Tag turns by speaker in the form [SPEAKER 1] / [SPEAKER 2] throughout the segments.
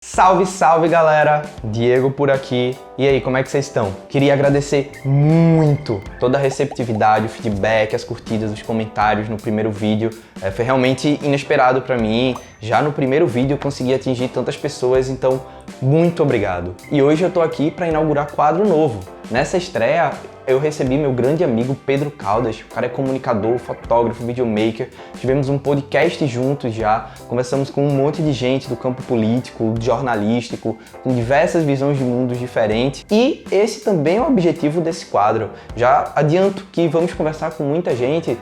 [SPEAKER 1] Salve, salve galera! Diego por aqui. E aí, como é que vocês estão? Queria agradecer muito toda a receptividade, o feedback, as curtidas, os comentários no primeiro vídeo. Foi realmente inesperado pra mim. Já no primeiro vídeo eu consegui atingir tantas pessoas, então muito obrigado. E hoje eu tô aqui para inaugurar quadro novo. Nessa estreia eu recebi meu grande amigo Pedro Caldas. O cara é comunicador, fotógrafo, videomaker. Tivemos um podcast juntos já, conversamos com um monte de gente do campo político, jornalístico, com diversas visões de mundos diferentes. E esse também é o objetivo desse quadro. Já adianto que vamos conversar com muita gente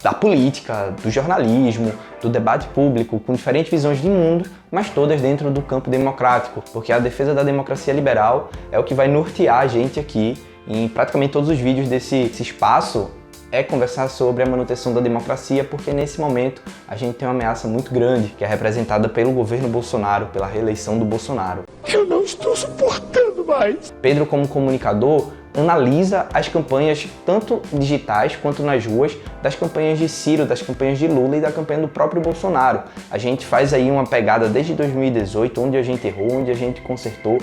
[SPEAKER 1] da política, do jornalismo, do debate público, com diferentes visões de mundo, mas todas dentro do campo democrático, porque a defesa da democracia liberal é o que vai nortear a gente aqui em praticamente todos os vídeos desse espaço. É conversar sobre a manutenção da democracia, porque nesse momento a gente tem uma ameaça muito grande, que é representada pelo governo Bolsonaro, pela reeleição do Bolsonaro.
[SPEAKER 2] Eu não estou suportando mais!
[SPEAKER 1] Pedro, como comunicador, analisa as campanhas, tanto digitais quanto nas ruas, das campanhas de Ciro, das campanhas de Lula e da campanha do próprio Bolsonaro. A gente faz aí uma pegada desde 2018, onde a gente errou, onde a gente consertou,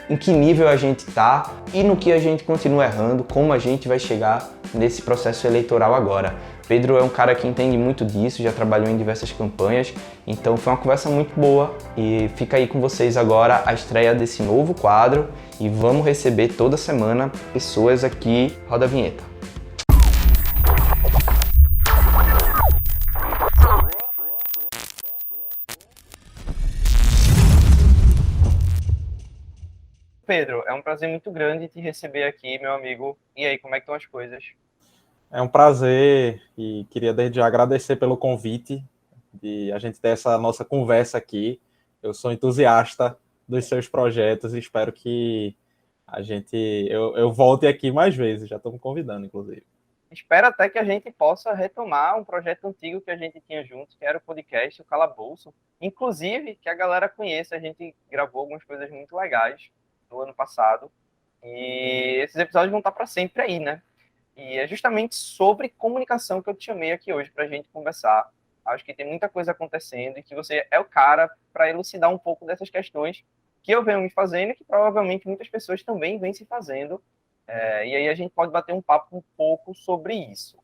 [SPEAKER 1] em que nível a gente está e no que a gente continua errando, como a gente vai chegar nesse processo eleitoral agora. Pedro é um cara que entende muito disso, já trabalhou em diversas campanhas, então foi uma conversa muito boa e fica aí com vocês agora a estreia desse novo quadro e vamos receber toda semana pessoas aqui. Roda a vinheta. Pedro, é um prazer muito grande te receber aqui, meu amigo. E aí, como é que estão as coisas?
[SPEAKER 3] É um prazer e queria desde já agradecer pelo convite de a gente ter essa nossa conversa aqui. Eu sou entusiasta dos seus projetos e espero que eu volte aqui mais vezes. Já estou me convidando, inclusive.
[SPEAKER 1] Espero até que a gente possa retomar um projeto antigo que a gente tinha juntos, que era o podcast, o Calabouço. Inclusive, que a galera conheça, a gente gravou algumas coisas muito legais no ano passado. E esses episódios vão estar para sempre aí, né? E é justamente sobre comunicação que eu te chamei aqui hoje para a gente conversar. Acho que tem muita coisa acontecendo e que você é o cara para elucidar um pouco dessas questões que eu venho me fazendo e que provavelmente muitas pessoas também vêm se fazendo. E aí a gente pode bater um papo um pouco sobre isso.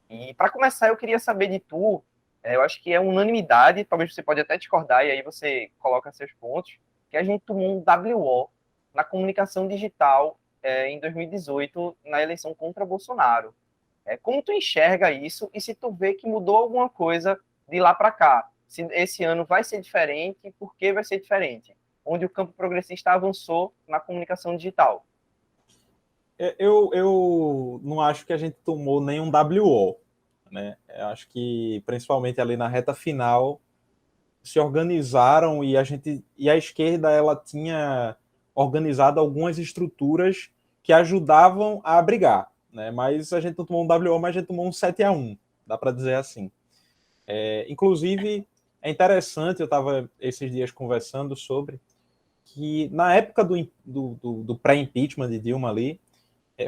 [SPEAKER 1] E para começar, eu queria saber de tu, eu acho que é unanimidade, talvez você pode até discordar e aí você coloca seus pontos, que a gente tomou um WO na comunicação digital em 2018, na eleição contra Bolsonaro. Como tu enxerga isso e se tu vê que mudou alguma coisa de lá para cá? Se esse ano vai ser diferente, por que vai ser diferente? Onde o campo progressista avançou na comunicação digital.
[SPEAKER 3] Eu não acho que a gente tomou nenhum WO, né? Eu acho que, principalmente ali na reta final, se organizaram e a esquerda ela tinha organizado algumas estruturas que ajudavam a brigar, né? Mas a gente não tomou um WO, mas a gente tomou um 7-1, dá para dizer assim. Inclusive, é interessante, eu estava esses dias conversando sobre que na época do pré-impeachment de Dilma ali,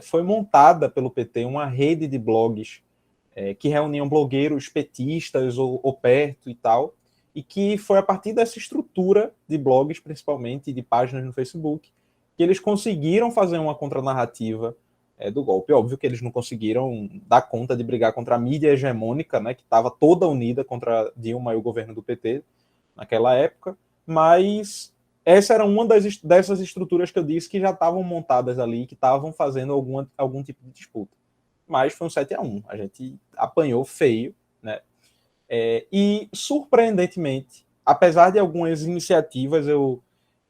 [SPEAKER 3] foi montada pelo PT uma rede de blogs que reuniam blogueiros petistas ou perto e tal, e que foi a partir dessa estrutura de blogs, principalmente, de páginas no Facebook, que eles conseguiram fazer uma contranarrativa do golpe. Óbvio que eles não conseguiram dar conta de brigar contra a mídia hegemônica, né, que estava toda unida contra Dilma e o governo do PT naquela época, mas essa era uma dessas estruturas que eu disse que já estavam montadas ali, que estavam fazendo algum tipo de disputa. Mas foi um 7-1. A gente apanhou feio, né? E, surpreendentemente, apesar de algumas iniciativas, eu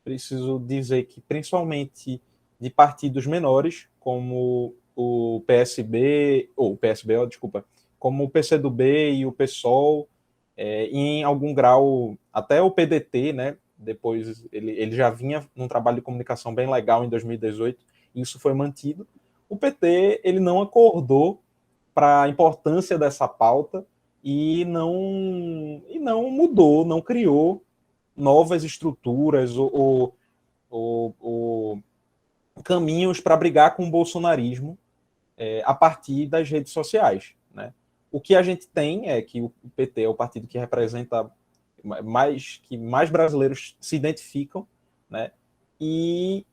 [SPEAKER 3] preciso dizer que, principalmente de partidos menores, como o PSB, desculpa, como o PCdoB e o PSOL, e em algum grau até o PDT, né? Depois ele já vinha num trabalho de comunicação bem legal em 2018, e isso foi mantido. O PT ele não acordou para a importância dessa pauta e não mudou, não criou novas estruturas ou caminhos para brigar com o bolsonarismo a partir das redes sociais, né? O que a gente tem é que o PT é o partido que representa que mais brasileiros se identificam, né? E,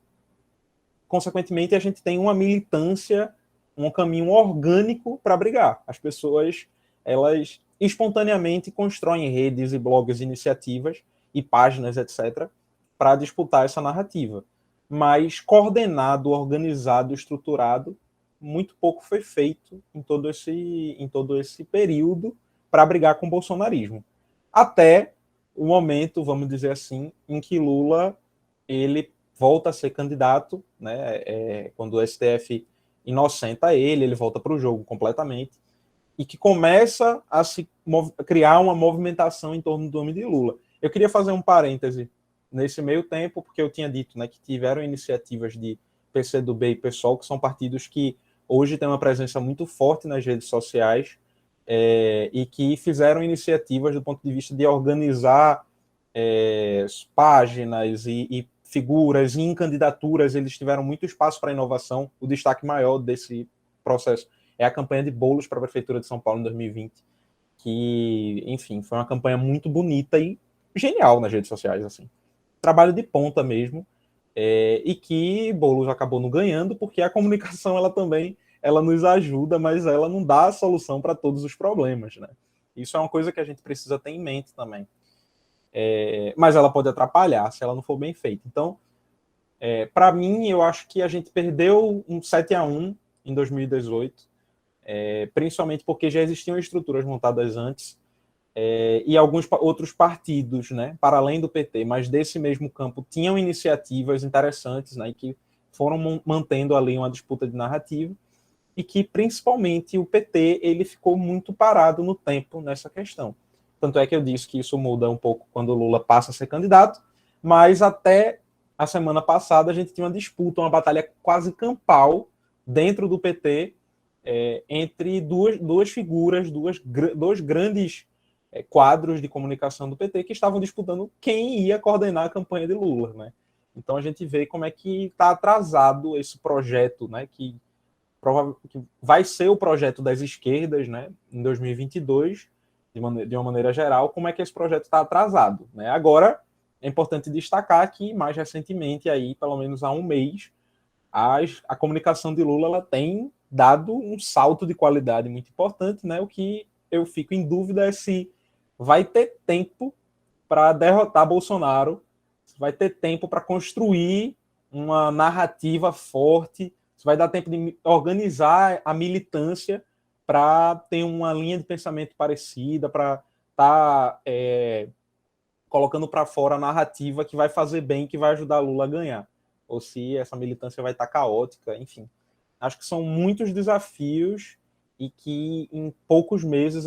[SPEAKER 3] consequentemente, a gente tem uma militância, um caminho orgânico para brigar. As pessoas, elas espontaneamente constroem redes e blogs, iniciativas e páginas, etc., para disputar essa narrativa. Mas coordenado, organizado, estruturado, muito pouco foi feito em todo esse período para brigar com o bolsonarismo. Até o momento, vamos dizer assim, em que Lula ele volta a ser candidato, né? Quando o STF inocenta ele volta para o jogo completamente, e que começa a se criar uma movimentação em torno do nome de Lula. Eu queria fazer um parêntese nesse meio tempo, porque eu tinha dito, né, que tiveram iniciativas de PCdoB e PSOL, que são partidos que hoje têm uma presença muito forte nas redes sociais, e que fizeram iniciativas do ponto de vista de organizar páginas e figuras e em candidaturas. Eles tiveram muito espaço para inovação. O destaque maior desse processo é a campanha de bolos para a Prefeitura de São Paulo em 2020, que, enfim, foi uma campanha muito bonita e genial nas redes sociais, assim. Trabalho de ponta mesmo, e que Boulos acabou não ganhando, porque a comunicação, ela também, ela nos ajuda, mas ela não dá a solução para todos os problemas, né? Isso é uma coisa que a gente precisa ter em mente também. Mas ela pode atrapalhar se ela não for bem feita. Então, para mim, eu acho que a gente perdeu um 7-1 em 2018, principalmente porque já existiam estruturas montadas antes, e alguns outros partidos, né, para além do PT, mas desse mesmo campo, tinham iniciativas interessantes, né, que foram mantendo ali uma disputa de narrativa, e que, principalmente, o PT ele ficou muito parado no tempo nessa questão. Tanto é que eu disse que isso muda um pouco quando o Lula passa a ser candidato, mas até a semana passada a gente tinha uma disputa, uma batalha quase campal dentro do PT, entre duas figuras, dois grandes quadros de comunicação do PT que estavam disputando quem ia coordenar a campanha de Lula, né? Então a gente vê como é que está atrasado esse projeto, né, que vai ser o projeto das esquerdas, né, em 2022, de uma maneira geral, como é que esse projeto está atrasado, né? Agora, é importante destacar que, mais recentemente, aí, pelo menos há um mês, a comunicação de Lula ela tem dado um salto de qualidade muito importante, né? O que eu fico em dúvida é se vai ter tempo para derrotar Bolsonaro, se vai ter tempo para construir uma narrativa forte, se vai dar tempo de organizar a militância para ter uma linha de pensamento parecida, para estar colocando para fora a narrativa que vai fazer bem, que vai ajudar Lula a ganhar. Ou se essa militância vai estar caótica, enfim. Acho que são muitos desafios e que em poucos meses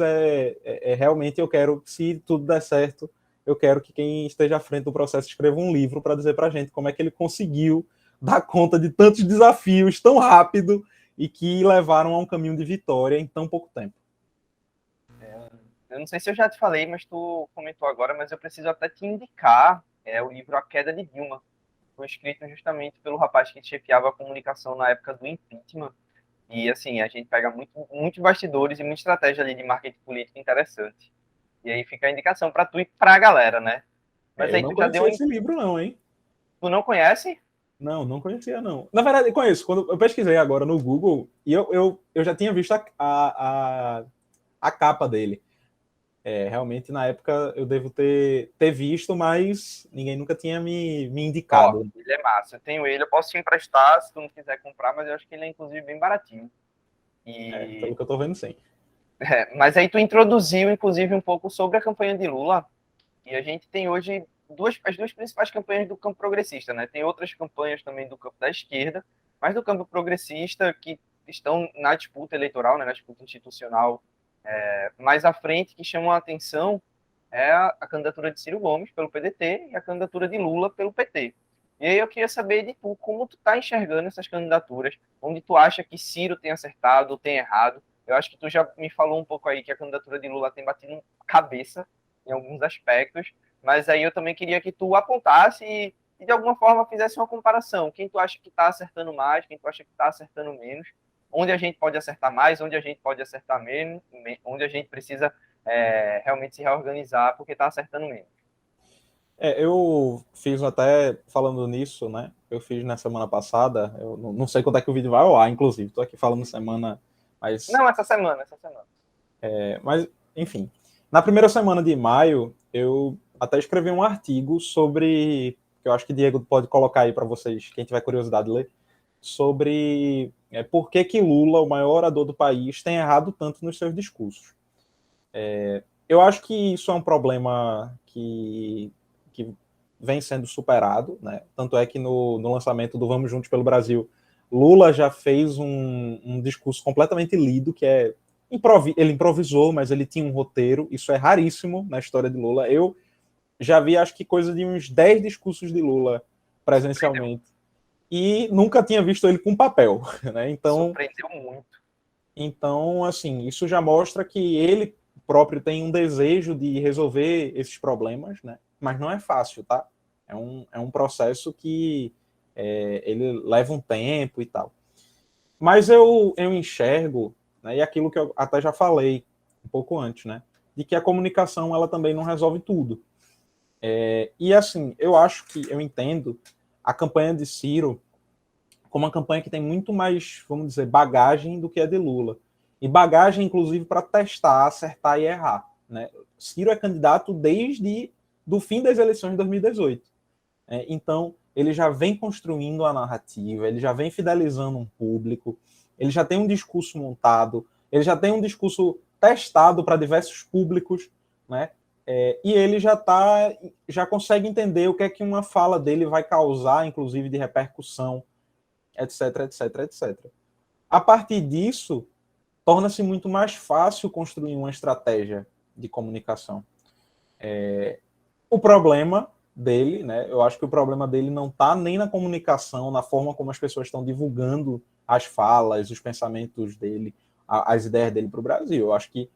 [SPEAKER 3] realmente eu quero, se tudo der certo, eu quero que quem esteja à frente do processo escreva um livro para dizer para a gente como é que ele conseguiu dar conta de tantos desafios tão rápido e que levaram a um caminho de vitória em tão pouco tempo.
[SPEAKER 4] Eu não sei se eu já te falei, mas tu comentou agora, mas eu preciso até te indicar o livro A Queda de Dilma. Foi escrito justamente pelo rapaz que chefiava a comunicação na época do impeachment. E, assim, a gente pega muitos bastidores e muita estratégia ali de marketing político interessante. E aí fica a indicação para tu e para a galera, né? Mas
[SPEAKER 3] Eu
[SPEAKER 4] aí
[SPEAKER 3] não
[SPEAKER 4] tu já
[SPEAKER 3] conhecia esse livro não, hein?
[SPEAKER 4] Tu não conhece?
[SPEAKER 3] Não conhecia, não. Na verdade, eu conheço. Quando eu pesquisei agora no Google, e eu já tinha visto a capa dele. Realmente, na época, eu devo ter visto, mas ninguém nunca tinha me indicado.
[SPEAKER 4] Ó, ele é massa. Eu tenho ele, eu posso te emprestar se tu não quiser comprar, mas eu acho que ele é, inclusive, bem baratinho.
[SPEAKER 3] Pelo que eu tô vendo, sim.
[SPEAKER 4] Mas aí tu introduziu, inclusive, um pouco sobre a campanha de Lula, e a gente tem hoje as duas principais campanhas do campo progressista, né? Tem outras campanhas também do campo da esquerda, mas do campo progressista que estão na disputa eleitoral, né, na disputa institucional mais à frente, que chamam a atenção a candidatura de Ciro Gomes pelo PDT e a candidatura de Lula pelo PT. E aí eu queria saber de tu, como tu tá enxergando essas candidaturas, onde tu acha que Ciro tem acertado ou tem errado. Eu acho que tu já me falou um pouco aí que a candidatura de Lula tem batido cabeça em alguns aspectos, mas aí eu também queria que tu apontasse e de alguma forma fizesse uma comparação. Quem tu acha que está acertando mais, quem tu acha que está acertando menos, onde a gente pode acertar mais, onde a gente pode acertar menos, onde a gente precisa realmente se reorganizar, porque está acertando menos.
[SPEAKER 3] Eu fiz até, falando nisso, né? Eu fiz na semana passada, eu não sei quando é que o vídeo vai ao ar, inclusive. Estou aqui falando semana, mas...
[SPEAKER 4] Não, essa semana.
[SPEAKER 3] Mas, enfim. Na primeira semana de maio, eu até escrevi um artigo sobre, que eu acho que o Diego pode colocar aí para vocês, quem tiver curiosidade de ler, sobre por que Lula, o maior orador do país, tem errado tanto nos seus discursos. Eu acho que isso é um problema que vem sendo superado, né? Tanto é que no lançamento do Vamos Juntos pelo Brasil, Lula já fez um discurso completamente lido, que é ele improvisou, mas ele tinha um roteiro. Isso é raríssimo na história de Lula. Eu já vi, acho que, coisa de uns 10 discursos de Lula presencialmente. E nunca tinha visto ele com papel, né?
[SPEAKER 4] Surpreendeu muito.
[SPEAKER 3] Então, assim, isso já mostra que ele próprio tem um desejo de resolver esses problemas, né? Mas não é fácil, tá? É um processo que ele leva um tempo e tal. Mas eu enxergo, né, e aquilo que eu até já falei um pouco antes, né? De que a comunicação, ela também não resolve tudo. E assim, eu entendo a campanha de Ciro como uma campanha que tem muito mais, vamos dizer, bagagem do que a de Lula. E bagagem, inclusive, para testar, acertar e errar, né? Ciro é candidato desde do fim das eleições de 2018. Então, ele já vem construindo a narrativa, ele já vem fidelizando um público, ele já tem um discurso montado, ele já tem um discurso testado para diversos públicos, né? E ele já consegue entender o que é que uma fala dele vai causar, inclusive de repercussão, etc, etc, etc. A partir disso, torna-se muito mais fácil construir uma estratégia de comunicação. O problema dele, né? Eu acho que o problema dele não está nem na comunicação, na forma como as pessoas estão divulgando as falas, os pensamentos dele, as ideias dele para o Brasil. Eu acho que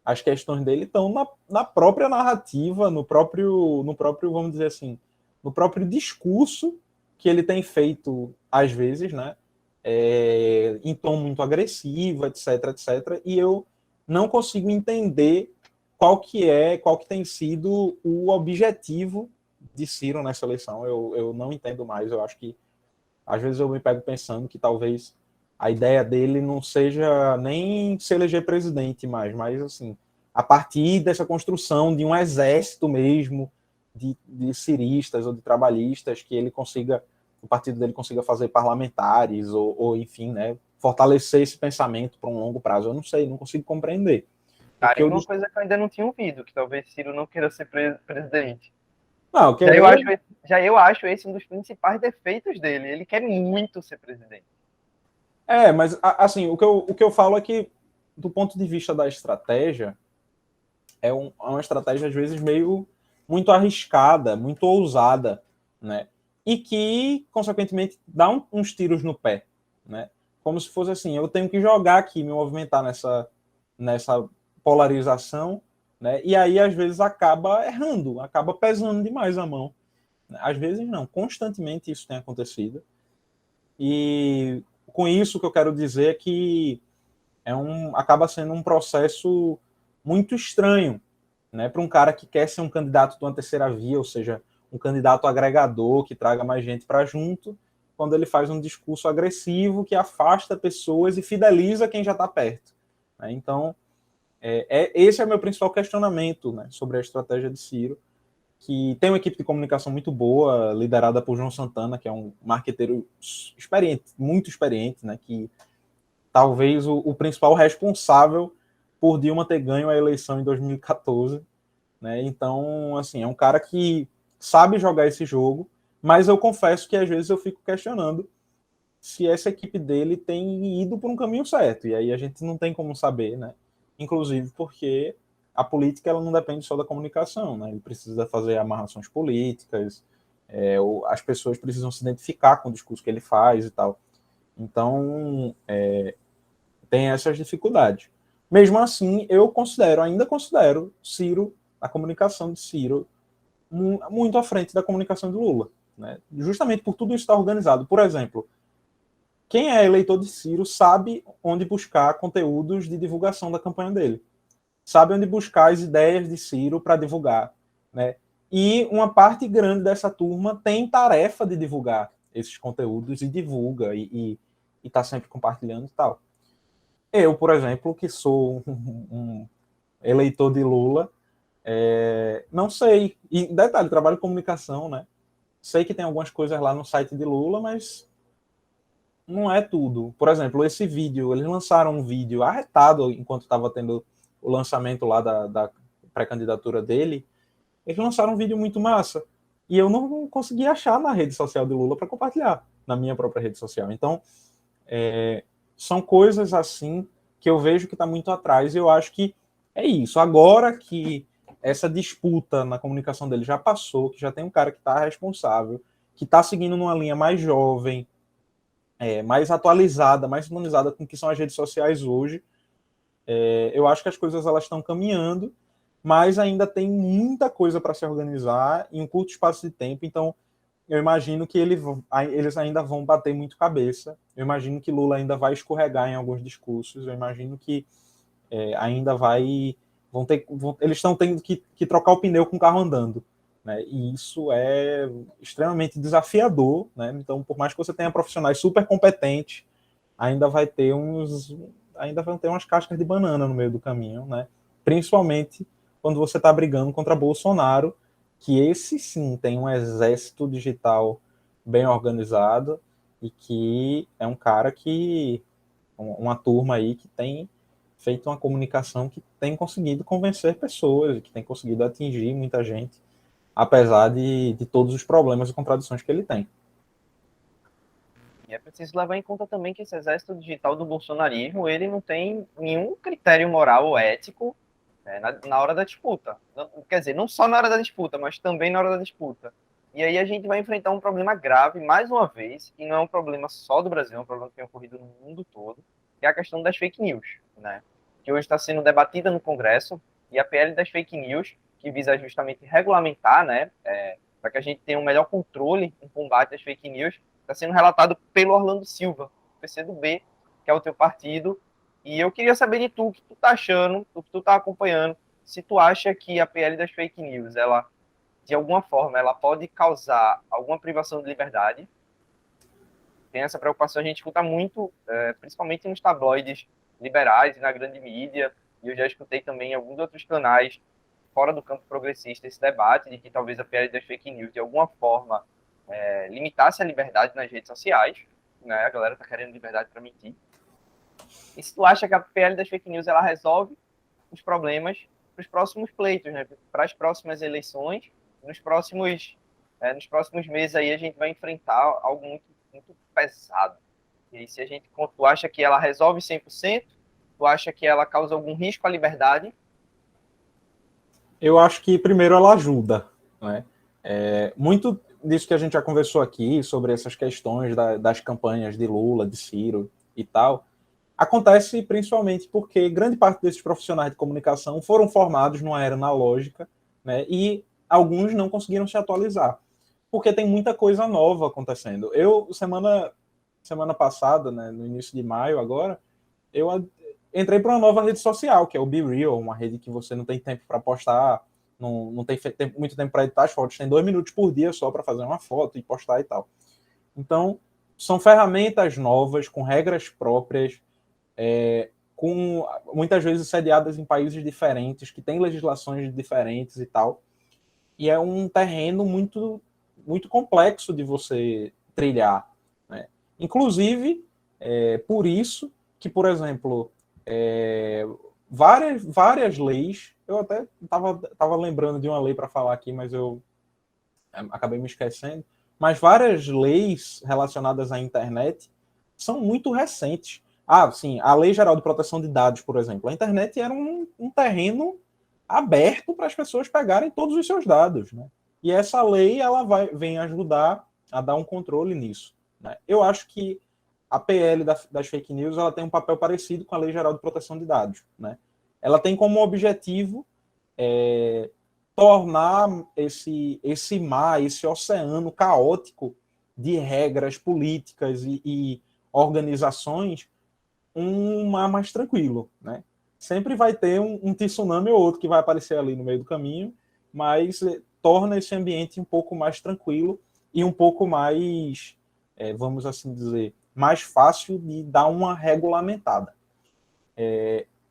[SPEAKER 3] as questões dele estão na própria narrativa, no próprio, vamos dizer assim, no próprio discurso que ele tem feito, às vezes, né? Em tom muito agressivo, etc, etc. E eu não consigo entender qual que tem sido o objetivo de Ciro nessa eleição. Eu não entendo mais. Eu acho que, às vezes, eu me pego pensando que talvez a ideia dele não seja nem se eleger presidente mais, mas, assim, a partir dessa construção de um exército mesmo de ciristas ou de trabalhistas, que ele consiga, o partido dele consiga fazer parlamentares ou enfim, né, fortalecer esse pensamento para um longo prazo. Eu não sei, não consigo compreender.
[SPEAKER 4] Cara, e uma coisa que eu ainda não tinha ouvido, que talvez Ciro não queira ser presidente.
[SPEAKER 3] Não,
[SPEAKER 4] eu acho esse um dos principais defeitos dele. Ele quer muito ser presidente.
[SPEAKER 3] Mas assim, o que eu falo é que, do ponto de vista da estratégia, é uma estratégia, às vezes, meio muito arriscada, muito ousada, né? E que, consequentemente, dá uns tiros no pé, né? Como se fosse assim, eu tenho que jogar aqui, me movimentar nessa polarização, né? E aí, às vezes, acaba errando, acaba pesando demais a mão. Às vezes, não. Constantemente isso tem acontecido. E com isso, o que eu quero dizer é que acaba sendo um processo muito estranho, né, para um cara que quer ser um candidato de uma terceira via, ou seja, um candidato agregador que traga mais gente para junto, quando ele faz um discurso agressivo que afasta pessoas e fideliza quem já está perto. Né? Então, esse é o meu principal questionamento, né, sobre a estratégia de Ciro, que tem uma equipe de comunicação muito boa, liderada por João Santana, que é um marqueteiro experiente, muito experiente, né, que talvez o principal responsável por Dilma ter ganho a eleição em 2014, né? Então, assim, é um cara que sabe jogar esse jogo, mas eu confesso que às vezes eu fico questionando se essa equipe dele tem ido por um caminho certo, e aí a gente não tem como saber, né? Inclusive porque a política, ela não depende só da comunicação, né? Ele precisa fazer amarrações políticas, as pessoas precisam se identificar com o discurso que ele faz e tal. Então, tem essas dificuldades. Mesmo assim, eu ainda considero Ciro, a comunicação de Ciro, muito à frente da comunicação de Lula. Né? Justamente por tudo isso estar organizado. Por exemplo, quem é eleitor de Ciro sabe onde buscar conteúdos de divulgação da campanha dele. sabe onde buscar as ideias de Ciro para divulgar, né? E uma parte grande dessa turma tem tarefa de divulgar esses conteúdos e divulga e está sempre compartilhando e tal. Eu, por exemplo, que sou um eleitor de Lula, não sei. E detalhe, trabalho em comunicação, né? Sei que tem algumas coisas lá no site de Lula, mas não é tudo. Por exemplo, esse vídeo, eles lançaram um vídeo arretado enquanto estava tendo o lançamento lá da pré-candidatura dele. Eles lançaram um vídeo muito massa. E eu não consegui achar na rede social de Lula para compartilhar, na minha própria rede social. Então, são coisas assim que eu vejo que está muito atrás. E eu acho que é isso. Agora que essa disputa na comunicação dele já passou, que já tem um cara que está responsável, que está seguindo numa linha mais jovem, mais atualizada, mais sintonizada com o que são as redes sociais hoje, eu acho que as coisas elas estão caminhando, mas ainda tem muita coisa para se organizar em um curto espaço de tempo. Então, eu imagino que eles ainda vão bater muito cabeça. Eu imagino que Lula ainda vai escorregar em alguns discursos. Eu imagino que ainda eles estão tendo que trocar o pneu com o carro andando, né? E isso é extremamente desafiador, né? Então, por mais que você tenha profissionais super competentes, ainda vão ter umas cascas de banana no meio do caminho, né? Principalmente quando você está brigando contra Bolsonaro, que esse sim tem um exército digital bem organizado e que é um cara que uma turma aí que tem feito uma comunicação que tem conseguido convencer pessoas, que tem conseguido atingir muita gente, apesar de todos os problemas e contradições que ele tem.
[SPEAKER 4] E é preciso levar em conta também que esse exército digital do bolsonarismo, ele não tem nenhum critério moral ou ético na hora da disputa. Quer dizer, não só na hora da disputa, mas também na hora da disputa. E aí a gente vai enfrentar um problema grave, mais uma vez, e não é um problema só do Brasil, é um problema que tem ocorrido no mundo todo, que é a questão das fake news, né? Que hoje está sendo debatida no Congresso, e a PL das fake news, que visa justamente regulamentar, né, para que a gente tenha um melhor controle no combate às fake news, está sendo relatado pelo Orlando Silva, PCdoB, que é o teu partido. E eu queria saber de tu, o que tu tá achando, o que tu tá acompanhando, se tu acha que a PL das fake news, ela, de alguma forma, ela pode causar alguma privação de liberdade. Tem essa preocupação, a gente escuta muito, principalmente nos tabloides liberais e na grande mídia, e eu já escutei também em alguns outros canais fora do campo progressista esse debate de que talvez a PL das fake news, de alguma forma, limitasse a liberdade nas redes sociais, né? A galera tá querendo liberdade para mentir. E se tu acha que a PL das fake news ela resolve os problemas para os próximos pleitos, né? Para as próximas eleições, nos próximos meses aí a gente vai enfrentar algo muito, muito pesado. E aí, se tu acha que ela resolve 100%, tu acha que ela causa algum risco à liberdade?
[SPEAKER 3] Eu acho que primeiro ela ajuda, né? Muito disso que a gente já conversou aqui sobre essas questões das campanhas de Lula, de Ciro e tal, acontece principalmente porque grande parte desses profissionais de comunicação foram formados numa era analógica, né? E alguns não conseguiram se atualizar, porque tem muita coisa nova acontecendo. Eu, semana passada, né, no início de maio agora, eu entrei para uma nova rede social, que é o Be Real, uma rede que você não tem tempo para postar, não tem muito tempo para editar as fotos, tem 2 minutos por dia só para fazer uma foto e postar e tal. Então, são ferramentas novas, com regras próprias, com muitas vezes sediadas em países diferentes, que têm legislações diferentes e tal. E é um terreno muito, muito complexo de você trilhar, né? Inclusive, por isso que, por exemplo, várias leis, eu até estava lembrando de uma lei para falar aqui, mas eu acabei me esquecendo, mas várias leis relacionadas à internet são muito recentes. Sim, a Lei Geral de Proteção de Dados, por exemplo. A internet era um terreno aberto para as pessoas pegarem todos os seus dados, né? E essa lei ela vem ajudar a dar um controle nisso, né? Eu acho que a PL das fake news ela tem um papel parecido com a Lei Geral de Proteção de Dados, né? Ela tem como objetivo tornar esse mar, esse oceano caótico de regras políticas e organizações um mar mais tranquilo, né? sempre vai ter um tsunami ou outro que vai aparecer ali no meio do caminho, mas torna esse ambiente um pouco mais tranquilo e um pouco mais, vamos assim dizer, mais fácil de dar uma regulamentada.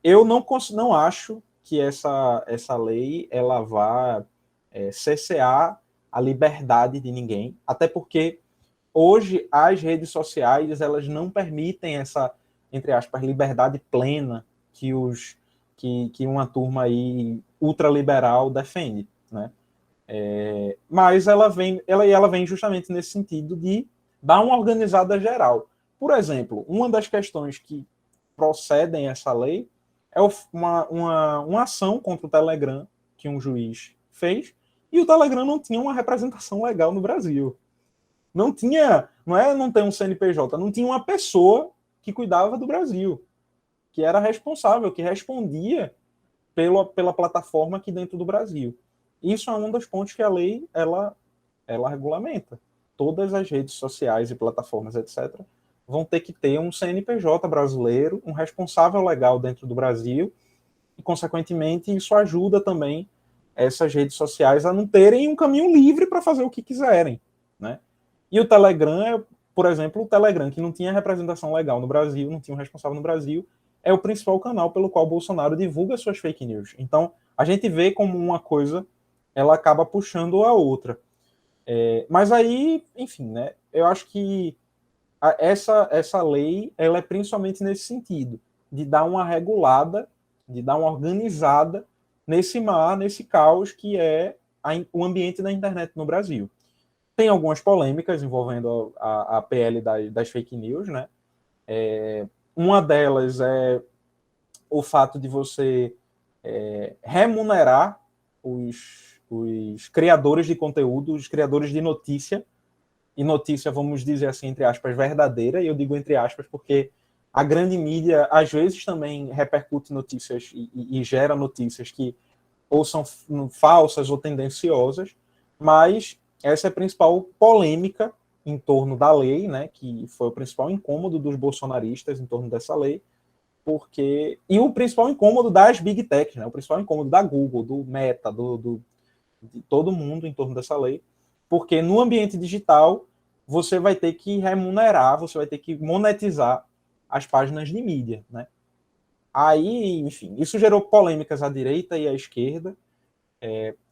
[SPEAKER 3] Eu não acho que essa lei ela vá cercear a liberdade de ninguém, até porque hoje as redes sociais elas não permitem essa, entre aspas, liberdade plena que uma turma aí ultraliberal defende, né? Mas ela vem justamente nesse sentido de dar uma organizada geral. Por exemplo, uma das questões que procedem essa lei é uma ação contra o Telegram que um juiz fez, e o Telegram não tinha uma representação legal no Brasil. Não tinha, não tem um CNPJ, não tinha uma pessoa que cuidava do Brasil, que era responsável, que respondia pela plataforma aqui dentro do Brasil. Isso é um dos pontos que a lei ela regulamenta. Todas as redes sociais e plataformas, etc., vão ter que ter um CNPJ brasileiro, um responsável legal dentro do Brasil, e, consequentemente, isso ajuda também essas redes sociais a não terem um caminho livre para fazer o que quiserem, né? E o Telegram, por exemplo, o Telegram, que não tinha representação legal no Brasil, não tinha um responsável no Brasil, é o principal canal pelo qual o Bolsonaro divulga suas fake news. Então, a gente vê como uma coisa, ela acaba puxando a outra. Mas aí, enfim, né? Eu acho que essa lei, ela é principalmente nesse sentido, de dar uma regulada, de dar uma organizada nesse mar, nesse caos que é o ambiente da internet no Brasil. Tem algumas polêmicas envolvendo a PL das fake news, né? Uma delas é o fato de você remunerar os criadores de conteúdo, os criadores de notícia, e notícia, vamos dizer assim, entre aspas, verdadeira, e eu digo entre aspas porque a grande mídia, às vezes, também repercute notícias e gera notícias que ou são falsas ou tendenciosas, mas essa é a principal polêmica em torno da lei, né, que foi o principal incômodo dos bolsonaristas em torno dessa lei, e o principal incômodo das Big Techs, né, o principal incômodo da Google, do Meta, de todo mundo em torno dessa lei, porque no ambiente digital você vai ter que remunerar, você vai ter que monetizar as páginas de mídia, né? Aí, enfim, isso gerou polêmicas à direita e à esquerda.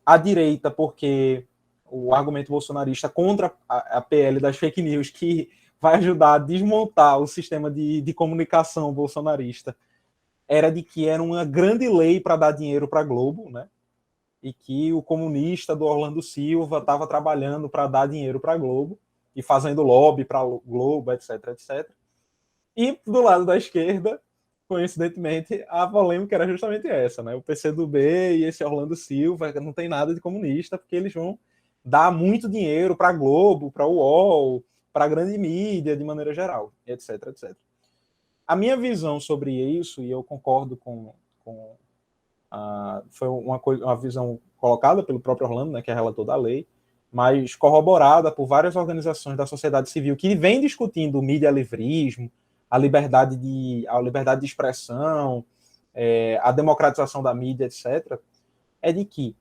[SPEAKER 3] À direita, porque o argumento bolsonarista contra a PL das fake news, que vai ajudar a desmontar o sistema de comunicação bolsonarista, era de que era uma grande lei para dar dinheiro para a Globo, né? E que o comunista do Orlando Silva estava trabalhando para dar dinheiro para a Globo e fazendo lobby para a Globo, etc, etc. E do lado da esquerda, coincidentemente, a polêmica era justamente essa, né? O PCdoB e esse Orlando Silva não tem nada de comunista, porque eles vão dar muito dinheiro para a Globo, para o UOL, para a grande mídia de maneira geral, etc, etc. A minha visão sobre isso, e eu concordo foi uma visão colocada pelo próprio Orlando, né, que é relator da lei, mas corroborada por várias organizações da sociedade civil que vem discutindo o medialivrismo, a liberdade de expressão, a democratização da mídia, etc., é de que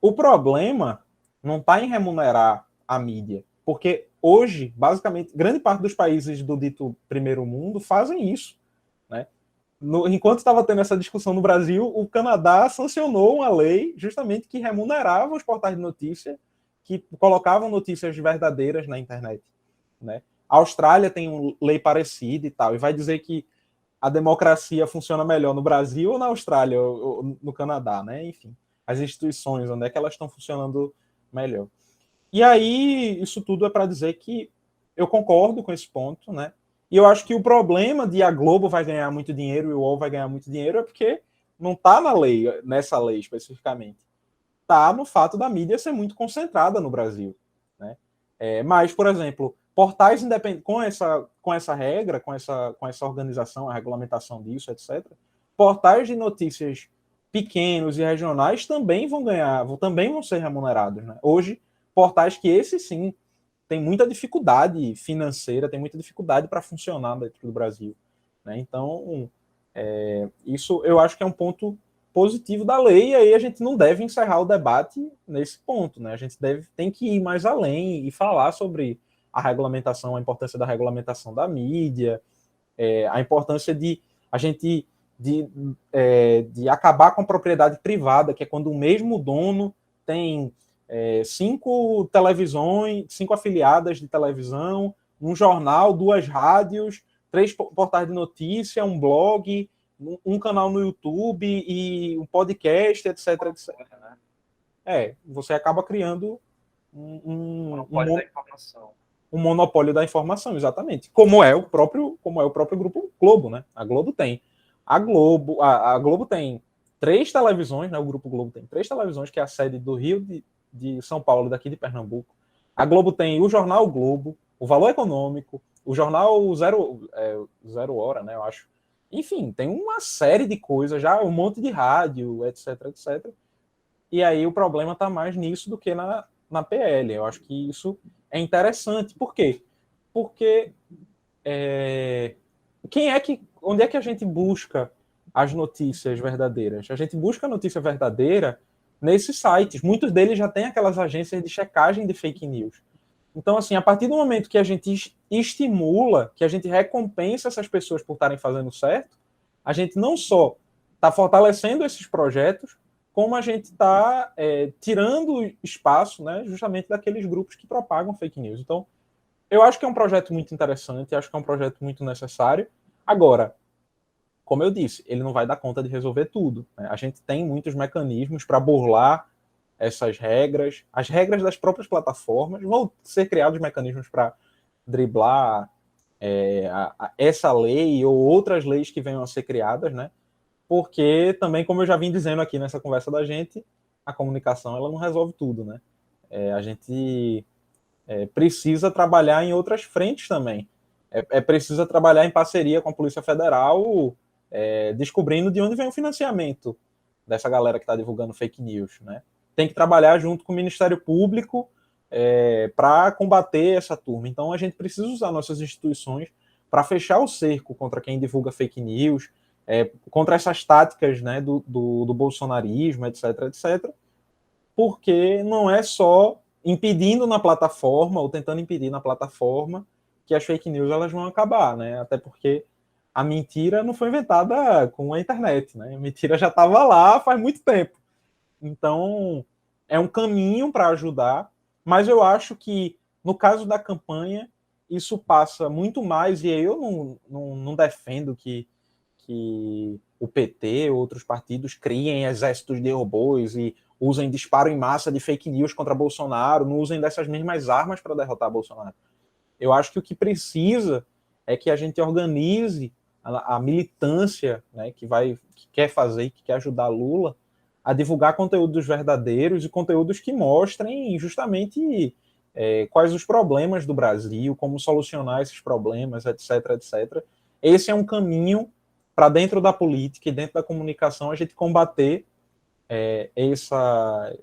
[SPEAKER 3] o problema não está em remunerar a mídia, porque hoje, basicamente, grande parte dos países do dito primeiro mundo fazem isso, né? Enquanto estava tendo essa discussão no Brasil, o Canadá sancionou uma lei justamente que remunerava os portais de notícia que colocavam notícias verdadeiras na internet, né? A Austrália tem uma lei parecida e tal, e vai dizer que a democracia funciona melhor no Brasil ou na Austrália ou no Canadá, né? Enfim, as instituições, onde é que elas estão funcionando melhor. E aí, isso tudo é para dizer que eu concordo com esse ponto, né? E eu acho que o problema de a Globo vai ganhar muito dinheiro e o UOL vai ganhar muito dinheiro é porque não está na lei, nessa lei especificamente. Está no fato da mídia ser muito concentrada no Brasil, né? Mas, por exemplo, portais independentes, com essa regra, com essa organização, a regulamentação disso, etc., portais de notícias pequenos e regionais também vão ganhar, também vão ser remunerados, né? Hoje, portais que esses sim tem muita dificuldade financeira, tem muita dificuldade para funcionar dentro do Brasil, né? Então, Isso eu acho que é um ponto positivo da lei, e aí a gente não deve encerrar o debate nesse ponto, né? A gente tem que ir mais além e falar sobre a regulamentação, a importância da regulamentação da mídia, a importância de a gente de acabar com a propriedade privada, que é quando o mesmo dono tem 5 televisões, 5 afiliadas de televisão, um jornal, 2 rádios, 3 portais de notícia, um blog, um canal no YouTube e um podcast, etc, etc. Você acaba criando
[SPEAKER 4] Monopólio da informação.
[SPEAKER 3] Um monopólio da informação, exatamente. Como é o próprio Grupo Globo, né? A Globo tem. A Globo tem 3 televisões, né? O Grupo Globo tem 3 televisões, que é a sede do Rio, de São Paulo, daqui de Pernambuco. A Globo tem o Jornal Globo, o Valor Econômico, o Jornal Zero Hora, né? Eu acho. Enfim, tem uma série de coisas, já um monte de rádio, etc, etc. E aí o problema está mais nisso do que na PL. Eu acho que isso é interessante. Por quê? Porque onde é que a gente busca as notícias verdadeiras? A gente busca a notícia verdadeira nesses sites. Muitos deles já têm aquelas agências de checagem de fake news. Então, assim, a partir do momento que a gente estimula, que a gente recompensa essas pessoas por estarem fazendo certo, a gente não só está fortalecendo esses projetos, como a gente está tirando espaço, né, justamente daqueles grupos que propagam fake news. Então, eu acho que é um projeto muito interessante, acho que é um projeto muito necessário. Agora, como eu disse, ele não vai dar conta de resolver tudo, né? A gente tem muitos mecanismos para burlar essas regras. As regras das próprias plataformas vão ser criados mecanismos para driblar essa lei ou outras leis que venham a ser criadas, né? Porque também, como eu já vim dizendo aqui nessa conversa da gente, a comunicação ela não resolve tudo, né? A gente precisa trabalhar em outras frentes também. Precisa trabalhar em parceria com a Polícia Federal, descobrindo de onde vem o financiamento dessa galera que está divulgando fake news, né? Tem que trabalhar junto com o Ministério Público para combater essa turma. Então, a gente precisa usar nossas instituições para fechar o cerco contra quem divulga fake news, contra essas táticas, né, do bolsonarismo, etc, etc, porque não é só impedindo na plataforma ou tentando impedir na plataforma que as fake news elas vão acabar, né? Até porque a mentira não foi inventada com a internet, né? A mentira já estava lá faz muito tempo. Então, é um caminho para ajudar, mas eu acho que, no caso da campanha, isso passa muito mais, e eu não defendo que o PT ou outros partidos criem exércitos de robôs e usem disparo em massa de fake news contra Bolsonaro, não usem dessas mesmas armas para derrotar Bolsonaro. Eu acho que o que precisa é que a gente organize a militância, né, que quer fazer e que quer ajudar Lula a divulgar conteúdos verdadeiros e conteúdos que mostrem justamente quais os problemas do Brasil, como solucionar esses problemas, etc, etc. Esse é um caminho para dentro da política e dentro da comunicação a gente combater essa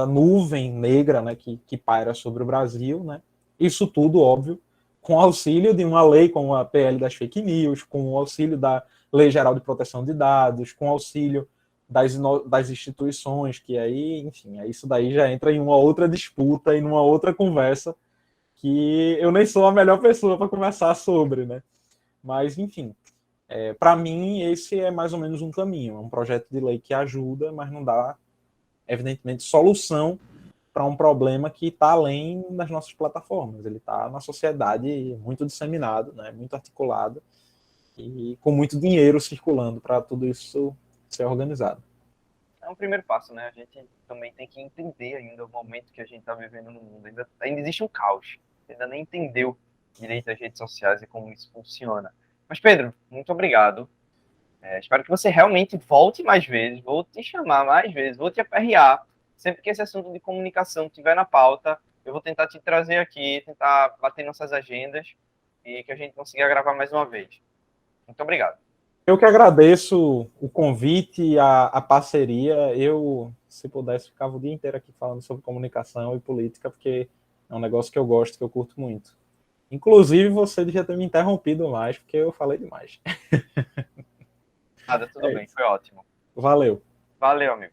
[SPEAKER 3] nuvem negra, né, que paira sobre o Brasil, né? Isso tudo, óbvio, com o auxílio de uma lei como a PL das fake news, com o auxílio da Lei Geral de Proteção de Dados, com o auxílio das instituições, que aí, enfim, isso daí já entra em uma outra disputa e numa outra conversa que eu nem sou a melhor pessoa para conversar sobre, né? Mas, enfim, para mim, esse é mais ou menos um caminho. É um projeto de lei que ajuda, mas não dá, evidentemente, solução para um problema que está além das nossas plataformas. Ele está na sociedade muito disseminado, né, muito articulado e com muito dinheiro circulando para tudo isso ser organizado.
[SPEAKER 4] É um primeiro passo, né? A gente também tem que entender ainda o momento que a gente está vivendo no mundo. Ainda existe um caos. Ainda nem entendeu direito as redes sociais e como isso funciona. Mas, Pedro, muito obrigado. Espero que você realmente volte mais vezes. Vou te chamar mais vezes. Vou te aperrear. Sempre que esse assunto de comunicação estiver na pauta, eu vou tentar te trazer aqui, tentar bater nossas agendas e que a gente consiga gravar mais uma vez. Muito obrigado.
[SPEAKER 3] Eu que agradeço o convite e a parceria. Eu, se pudesse, ficava o dia inteiro aqui falando sobre comunicação e política, porque é um negócio que eu gosto, que eu curto muito. Inclusive, você devia ter me interrompido mais, porque eu falei demais.
[SPEAKER 4] Nada, tudo
[SPEAKER 3] É
[SPEAKER 4] bem,
[SPEAKER 3] isso.
[SPEAKER 4] foi ótimo.
[SPEAKER 3] Valeu.
[SPEAKER 4] Valeu, amigo.